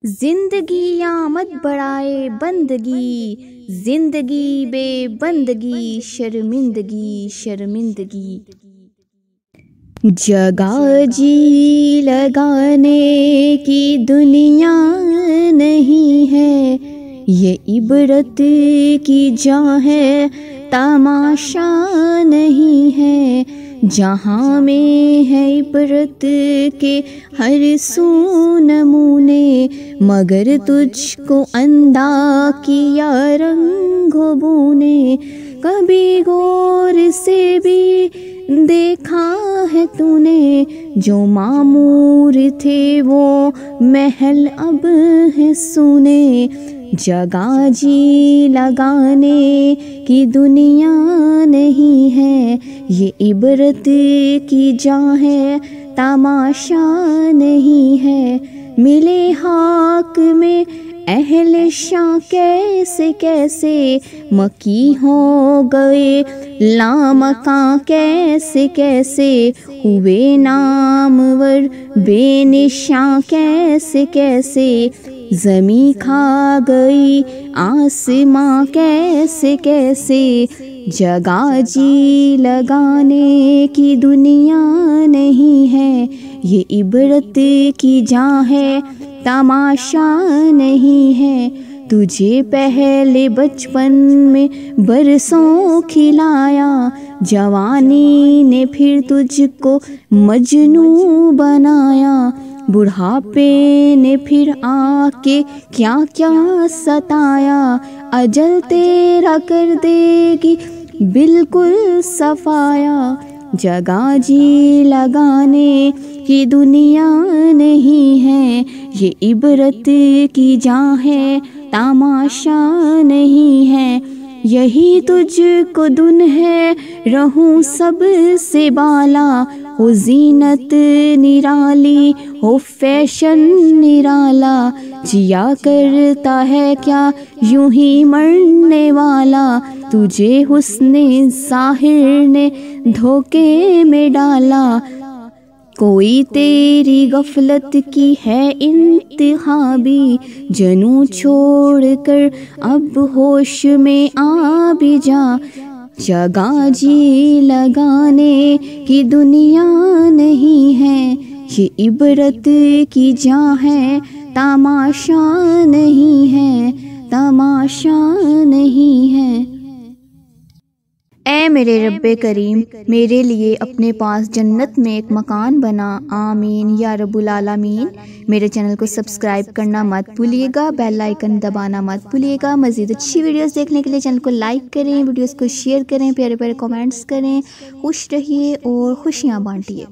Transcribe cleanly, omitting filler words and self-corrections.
जिंदगी आमद बढ़ाए बंदगी, जिंदगी बेबंदगी, शर्मिंदगी शर्मिंदगी। जगह जी लगाने की दुनिया नहीं है, ये इबरत की जहाँ है तमाशा नहीं है। जहाँ में है इबरत के हर सू नमूने, मगर तुझको अंधा किया रंगों ने। कभी गौर से भी देखा है तूने, जो मामूर थे वो महल अब है सुने। जगह जी लगाने की दुनिया नहीं है, ये इबरत की जहाँ है तमाशा नहीं है। मिले हाक में अहले शाह कैसे कैसे, मकी हो गए लामका कैसे कैसे। हुए नामवर बेनिशां कैसे कैसे, ज़मीं खा गई आसमां कैसे कैसे। जगह जी लगाने की दुनिया नहीं है, ये इबरत की जहाँ है तमाशा नहीं है। तुझे पहले बचपन में बरसों खिलाया, जवानी ने फिर तुझको मजनू बनाया। बुढ़ापे ने फिर आके क्या क्या सताया, अजल तेरा कर देगी बिल्कुल सफाया। जगह जी लगाने की दुनिया नहीं है, ये इबरत की जहाँ है तमाशा नहीं है। यही तुझको दुन है रहूं सब से बाला, हो जीनत निराली हो फैशन निराला। जिया करता है क्या यूं ही मरने वाला, तुझे हुस्ने ज़ाहिर ने धोखे में डाला। कोई तेरी गफलत की है इंतहा भी, जनू छोड़ कर अब होश में आ भी जा। जगह जी लगाने की दुनिया नहीं है, ये इबरत की जहाँ है तमाशा नहीं है तमाशा नहीं है। ऐ मेरे रब्बे करीम, मेरे लिए अपने पास जन्नत में एक मकान बना, आमीन या रब्बुल आलमीन। मेरे चैनल को सब्सक्राइब करना मत भूलिएगा, बेल आइकन दबाना मत भूलिएगा। मज़ीद अच्छी वीडियोस देखने के लिए चैनल को लाइक करें, वीडियोस को शेयर करें, प्यारे प्यारे कमेंट्स करें। खुश रहिए और खुशियाँ बांटिए।